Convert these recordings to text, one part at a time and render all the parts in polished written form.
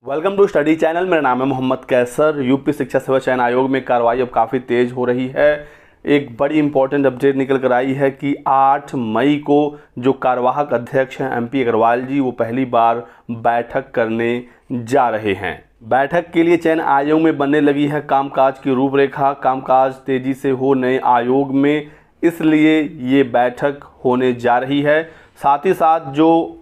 Welcome to study channel. मेरा नाम है मोहम्मद कैसर। यूपी शिक्षा सेवा चयन आयोग में कार्रवाई अब काफ़ी तेज़ हो रही है। एक बड़ी इंपॉर्टेंट अपडेट निकल कर आई है कि 8 मई को जो कार्यवाहक अध्यक्ष हैं MP अग्रवाल जी, वो पहली बार बैठक करने जा रहे हैं। बैठक के लिए चयन आयोग में बनने लगी है कामकाज की रूपरेखा। कामकाज तेज़ी से हो नए आयोग में, इसलिए ये बैठक होने जा रही है। साथ ही साथ जो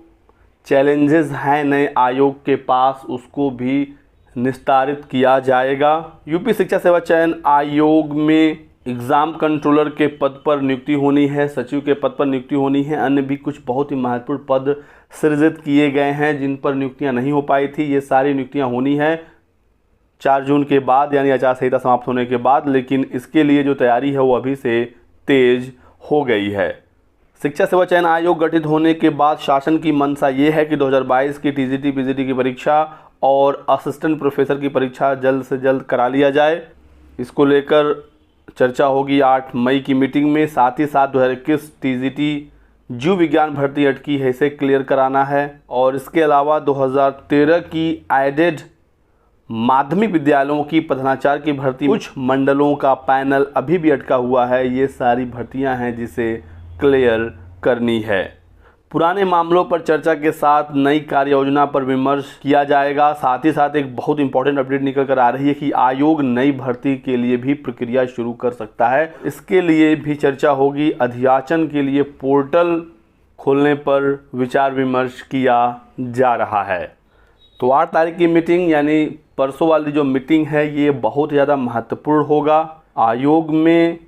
चैलेंजेस हैं नए आयोग के पास, उसको भी निस्तारित किया जाएगा। यूपी शिक्षा सेवा चयन आयोग में एग्ज़ाम कंट्रोलर के पद पर नियुक्ति होनी है, सचिव के पद पर नियुक्ति होनी है, अन्य भी कुछ बहुत ही महत्वपूर्ण पद सृजित किए गए हैं जिन पर नियुक्तियां नहीं हो पाई थी। ये सारी नियुक्तियां होनी है 4 जून के बाद, यानी आचार संहिता समाप्त होने के बाद। लेकिन इसके लिए जो तैयारी है वो अभी से तेज हो गई है। शिक्षा सेवा चयन आयोग गठित होने के बाद शासन की मंशा ये है कि 2022 की TGT PGT की परीक्षा और असिस्टेंट प्रोफेसर की परीक्षा जल्द से जल्द करा लिया जाए। इसको लेकर चर्चा होगी 8 मई की मीटिंग में। साथ ही साथ 2021 TGT जीव विज्ञान भर्ती अटकी है, इसे क्लियर कराना है। और इसके अलावा 2013 की एडेड माध्यमिक विद्यालयों की प्रधानाचार्य की भर्ती, कुछ मंडलों का पैनल अभी भी अटका हुआ है। ये सारी भर्तियां हैं जिसे क्लियर करनी है। पुराने मामलों पर चर्चा के साथ नई कार्य योजना पर विमर्श किया जाएगा। साथ ही साथ एक बहुत इंपॉर्टेंट अपडेट निकल कर आ रही है कि आयोग नई भर्ती के लिए भी प्रक्रिया शुरू कर सकता है। इसके लिए भी चर्चा होगी। अध्याचन के लिए पोर्टल खोलने पर विचार विमर्श किया जा रहा है। तो 8 तारीख की मीटिंग, यानी परसों वाली जो मीटिंग है, ये बहुत ज़्यादा महत्वपूर्ण होगा। आयोग में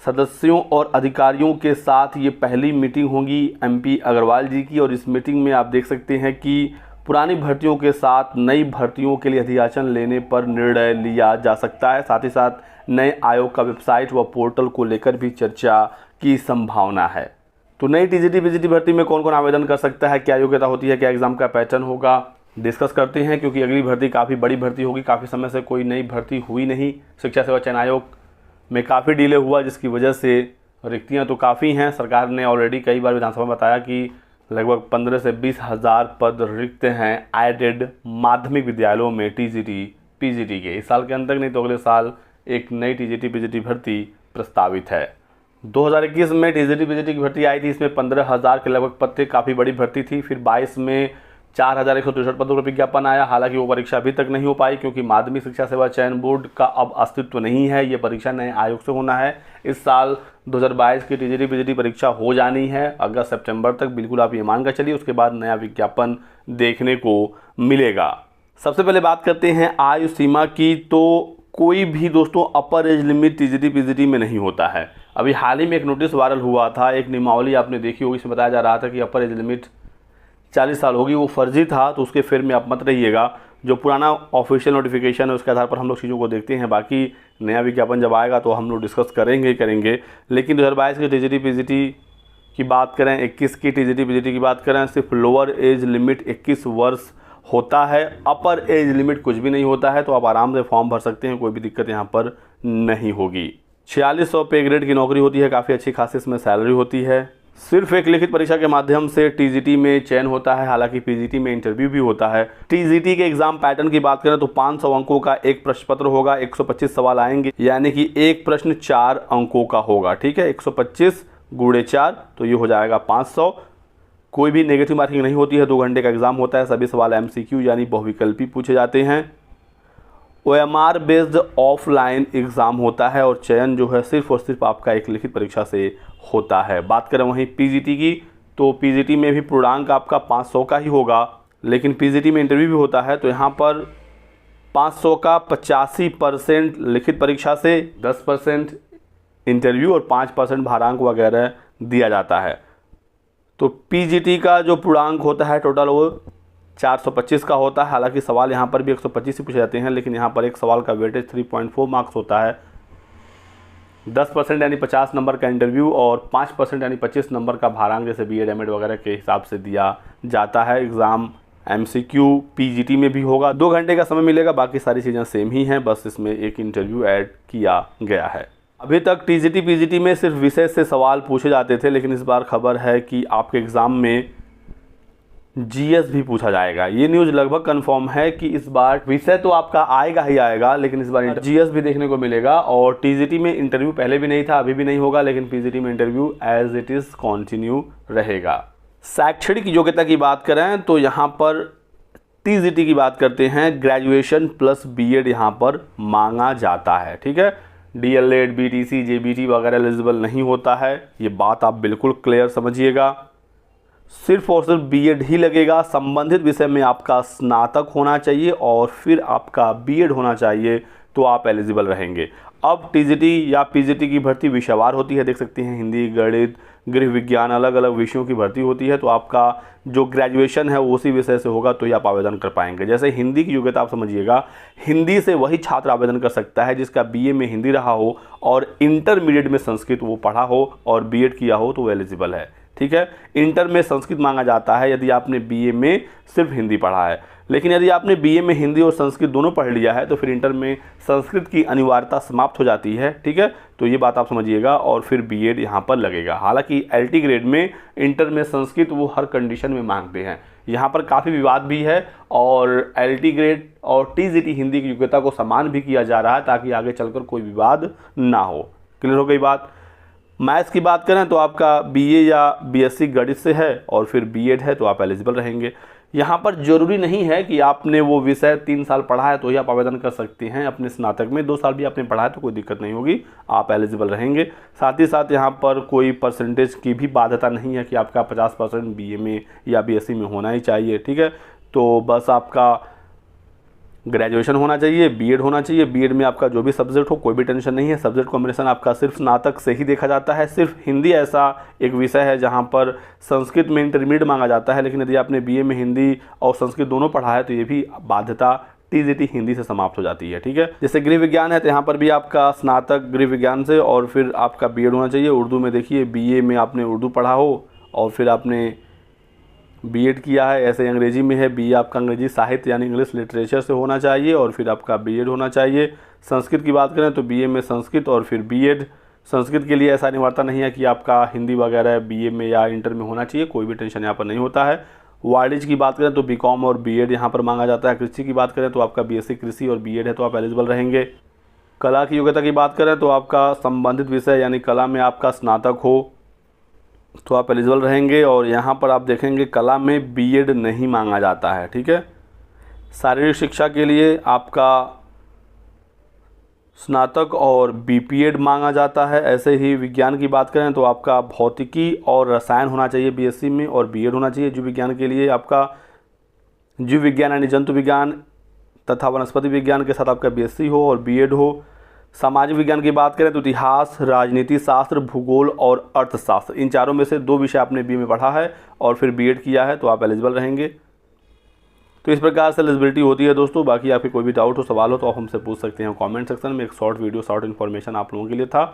सदस्यों और अधिकारियों के साथ ये पहली मीटिंग होगी MP अग्रवाल जी की। और इस मीटिंग में आप देख सकते हैं कि पुरानी भर्तियों के साथ नई भर्तियों के लिए अध्याचन लेने पर निर्णय लिया जा सकता है। साथ ही साथ नए आयोग का वेबसाइट व पोर्टल को लेकर भी चर्चा की संभावना है। तो नई TGT PGT भर्ती में कौन कौन आवेदन कर सकता है, क्या योग्यता होती है, क्या एग्ज़ाम का पैटर्न होगा, डिस्कस करते हैं। क्योंकि अगली भर्ती काफ़ी बड़ी भर्ती होगी। काफ़ी समय से कोई नई भर्ती हुई नहीं। शिक्षा सेवा चयन आयोग में काफ़ी डिले हुआ, जिसकी वजह से रिक्तियां तो काफ़ी हैं। सरकार ने ऑलरेडी कई बार विधानसभा में बताया कि लगभग 15 से 20 हज़ार पद रिक्त हैं एडेड माध्यमिक विद्यालयों में TGT PGT के। इस साल के अंत तक नहीं तो अगले साल एक नई TGT PGT भर्ती प्रस्तावित है। 2021 में TGT PGT की भर्ती आई थी, इसमें 15,000 के लगभग पद थे, काफ़ी बड़ी भर्ती थी। फिर 22 में 4,163 पदों पर विज्ञापन आया। हालांकि वो परीक्षा अभी तक नहीं हो पाई क्योंकि माध्यमिक शिक्षा सेवा चयन बोर्ड का अब अस्तित्व नहीं है। ये परीक्षा नए आयोग से होना है। इस साल 2022 की TGT PGT परीक्षा हो जानी है अगस्त सितंबर तक। बिल्कुल आप ये मान कर चलिए, उसके बाद नया विज्ञापन देखने को मिलेगा। सबसे पहले बात करते हैं आयु सीमा की। तो कोई भी दोस्तों अपर एज लिमिट TGT PGT में नहीं होता है। अभी हाल ही में एक नोटिस वायरल हुआ था, एक नियमावली आपने देखी होगी। इसमें बताया जा रहा था कि अपर एज लिमिट 40 साल होगी। वो फर्जी था, तो उसके फेर में आप मत रहिएगा। जो पुराना ऑफिशियल नोटिफिकेशन है उसके आधार पर हम लोग चीज़ों को देखते हैं। बाकी नया विज्ञापन जब आएगा तो हम लोग डिस्कस करेंगे। लेकिन 2022 की TGT PGT की बात करें, 21 की TGT PGT की बात करें, सिर्फ लोअर एज लिमिट 21 वर्ष होता है। अपर एज लिमिट कुछ भी नहीं होता है। तो आप आराम से फॉर्म भर सकते हैं, कोई भी दिक्कत यहाँ पर नहीं होगी। 4600 पे ग्रेड की नौकरी होती है, काफ़ी अच्छी खासी इसमें सैलरी होती है। सिर्फ एक लिखित परीक्षा के माध्यम से TGT में चयन होता है। हालांकि PGT में इंटरव्यू भी होता है। TGT के एग्जाम पैटर्न की बात करें तो 500 अंकों का एक प्रश्न पत्र होगा, 125 सवाल आएंगे, यानी कि एक प्रश्न 4 अंकों का होगा। ठीक है, 125 × 4 तो ये हो जाएगा 500। कोई भी नेगेटिव मार्किंग नहीं होती है। 2 घंटे का एग्जाम होता है। सभी सवाल MCQ यानी बहुविकल्पी पूछे जाते हैं। OMR बेस्ड ऑफलाइन एग्ज़ाम होता है और चयन जो है सिर्फ और सिर्फ आपका एक लिखित परीक्षा से होता है। बात करें वहीं PGT की, तो PGT में भी पूर्णांक आपका 500 का ही होगा। लेकिन PGT में इंटरव्यू भी होता है। तो यहाँ पर 500 का 85% लिखित परीक्षा से, 10% इंटरव्यू और 5% भारांक वगैरह दिया जाता है। तो PGT का जो पूर्णांक होता है टोटल वो 425 का होता है। हालांकि सवाल यहाँ पर भी 125 ही पूछे जाते हैं, लेकिन यहाँ पर एक सवाल का वेटेज 3.4 मार्क्स होता है। 10% यानी 50 नंबर का इंटरव्यू और 5% यानी 25 नंबर का भारांक जैसे BEd MAd वगैरह के हिसाब से दिया जाता है। एग्ज़ाम MCQ PGT में भी होगा। 2 घंटे का समय मिलेगा। बाकी सारी चीज़ें सेम ही हैं, बस इसमें एक इंटरव्यू ऐड किया गया है। अभी तक TGT PGT में सिर्फ विषय से सवाल पूछे जाते थे, लेकिन इस बार खबर है कि आपके एग्ज़ाम में जीएस भी पूछा जाएगा। ये न्यूज़ लगभग कंफर्म है कि इस बार विषय तो आपका आएगा ही आएगा, लेकिन इस बार जीएस भी देखने को मिलेगा। और टीजीटी में इंटरव्यू पहले भी नहीं था, अभी भी नहीं होगा, लेकिन पीजीटी में interview as it is continue रहेगा। शैक्षणिक योग्यता की बात करें तो यहाँ पर टीजीटी की बात करते हैं, ग्रेजुएशन प्लस बीएड यहाँ पर मांगा जाता है। ठीक है, डीएलएड, बीटीसी, जेबीटी वगैरह एलिजिबल नहीं होता है, ये बात आप बिल्कुल क्लियर समझिएगा। सिर्फ और सिर्फ बीएड ही लगेगा। संबंधित विषय में आपका स्नातक होना चाहिए और फिर आपका बीएड होना चाहिए, तो आप एलिजिबल रहेंगे। अब टीजीटी या पीजीटी की भर्ती विषयवार होती है, देख सकते हैं, हिंदी, गणित, गृह विज्ञान, अलग अलग विषयों की भर्ती होती है। तो आपका जो ग्रेजुएशन है वो उसी विषय से होगा, तो ही आप आवेदन कर पाएंगे। जैसे हिंदी की योग्यता आप समझिएगा, हिंदी से वही छात्र आवेदन कर सकता है जिसका बीए में हिंदी रहा हो और इंटरमीडिएट में संस्कृत वो पढ़ा हो और बीएड किया हो, तो वो एलिजिबल है। ठीक है, इंटर में संस्कृत मांगा जाता है यदि आपने बीए में सिर्फ हिंदी पढ़ा है, लेकिन यदि आपने बीए में हिंदी और संस्कृत दोनों पढ़ लिया है तो फिर इंटर में संस्कृत की अनिवार्यता समाप्त हो जाती है। ठीक है, तो ये बात आप समझिएगा, और फिर बीएड यहाँ पर लगेगा। हालांकि एलटी ग्रेड में इंटर में संस्कृत वो हर कंडीशन में मांगते हैं, यहाँ पर काफ़ी विवाद भी है, और एलटी ग्रेड और टीजीटी हिंदी की योग्यता को समान भी किया जा रहा है ताकि आगे चलकर कोई विवाद ना हो। क्लियर हो गई बात। मैथ्स की बात करें तो आपका बीए या बीएससी गणित से है और फिर बीएड है, तो आप एलिजिबल रहेंगे। यहाँ पर जरूरी नहीं है कि आपने वो विषय 3 साल पढ़ा है तो ही आप आवेदन कर सकते हैं। अपने स्नातक में 2 साल भी आपने पढ़ा है तो कोई दिक्कत नहीं होगी, आप एलिजिबल रहेंगे। साथ ही साथ यहाँ पर कोई परसेंटेज की भी बाध्यता नहीं है कि आपका 50% बीए में या बीएससी में होना ही चाहिए। ठीक है, तो बस आपका ग्रेजुएशन होना चाहिए, बीएड होना चाहिए। बीएड में आपका जो भी सब्जेक्ट हो, कोई भी टेंशन नहीं है। सब्जेक्ट कॉम्बिनेशन आपका सिर्फ स्नातक से ही देखा जाता है। सिर्फ हिंदी ऐसा एक विषय है जहां पर संस्कृत में इंटरमीडिएट मांगा जाता है, लेकिन यदि आपने बीए में हिंदी और संस्कृत दोनों पढ़ा है तो ये भी बाध्यता टीजीटी हिंदी से समाप्त हो जाती है। ठीक है, जैसे गृह विज्ञान है तो यहाँ पर भी आपका स्नातक गृह विज्ञान से और फिर आपका बीएड होना चाहिए। उर्दू में देखिए, बीए में आपने उर्दू पढ़ा हो और फिर आपने बीएड किया है। ऐसे अंग्रेजी में है, बीए आपका अंग्रेजी साहित्य यानी इंग्लिश लिटरेचर से होना चाहिए और फिर आपका बीएड होना चाहिए। संस्कृत की बात करें तो बीए में संस्कृत और फिर बीएड। संस्कृत के लिए ऐसा अनिवार्यता नहीं है कि आपका हिंदी वगैरह बीए में या इंटर में होना चाहिए, कोई भी टेंशन यहाँ पर नहीं होता है। वाणिज्य की बात करें तो बीकॉम और बीएड यहाँ पर मांगा जाता है। कृषि की बात करें तो आपका बीएससी कृषि और बीएड है, तो आप एलिजिबल रहेंगे। कला की योग्यता की बात करें तो आपका संबंधित विषय यानी कला में आपका स्नातक हो तो आप एलिजिबल रहेंगे। और यहाँ पर आप देखेंगे कला में बीएड नहीं मांगा जाता है। ठीक है, शारीरिक शिक्षा के लिए आपका स्नातक और बीपीएड मांगा जाता है। ऐसे ही विज्ञान की बात करें तो आपका भौतिकी और रसायन होना चाहिए बीएससी में और बीएड होना चाहिए। जीव विज्ञान के लिए आपका जीव विज्ञान यानी जंतु विज्ञान तथा वनस्पति विज्ञान के साथ आपका बीएससी हो और बीएड हो। सामाजिक विज्ञान की बात करें तो इतिहास, राजनीति शास्त्र, भूगोल और अर्थशास्त्र, इन चारों में से 2 विषय आपने बीए में पढ़ा है और फिर बीएड किया है, तो आप एलिजिबल रहेंगे। तो इस प्रकार से एलिजिबिलिटी होती है दोस्तों। बाकी आपके कोई भी डाउट हो, सवाल हो तो आप हमसे पूछ सकते हैं कमेंट सेक्शन में। एक शॉर्ट वीडियो, शॉर्ट इन्फॉर्मेशन आप लोगों के लिए था।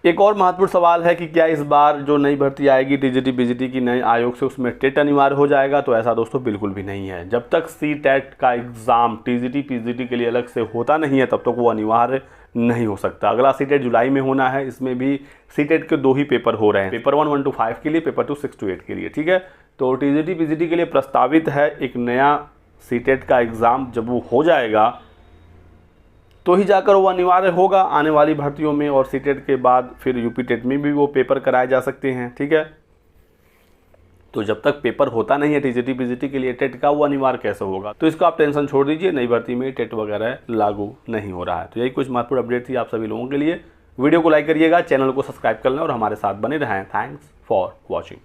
एक और महत्वपूर्ण सवाल है कि क्या इस बार जो नई भर्ती आएगी टीजीटी पीजीटी की नए आयोग से, उसमें टेट अनिवार्य हो जाएगा? तो ऐसा दोस्तों बिल्कुल भी नहीं है। जब तक सी टेट का एग्ज़ाम टीजीटी पीजीटी के लिए अलग से होता नहीं है तब तक वो अनिवार्य नहीं हो सकता। अगला सी टेट जुलाई में होना है, इसमें भी सी टेट के 2 ही पेपर हो रहे हैं, पेपर 1 1 to 5 के लिए, पेपर 2 6 to 8 के लिए। ठीक है, तो टीजीटी पीजीटी के लिए प्रस्तावित है एक नया सी टेट का एग्ज़ाम। जब वो हो जाएगा तो ही जाकर वो अनिवार्य होगा आने वाली भर्तियों में, और सी टेट के बाद फिर यूपी टेट में भी वो पेपर कराए जा सकते हैं। ठीक है, तो जब तक पेपर होता नहीं है टीजीटी पीजीटी के लिए टेट का, वो अनिवार्य कैसे होगा? तो इसको आप टेंशन छोड़ दीजिए, नई भर्ती में टेट वगैरह लागू नहीं हो रहा है। तो यही कुछ महत्वपूर्ण अपडेट थी आप सभी लोगों के लिए। वीडियो को लाइक करिएगा, चैनल को सब्सक्राइब कर लें और हमारे साथ बने रहें। Thanks for watching.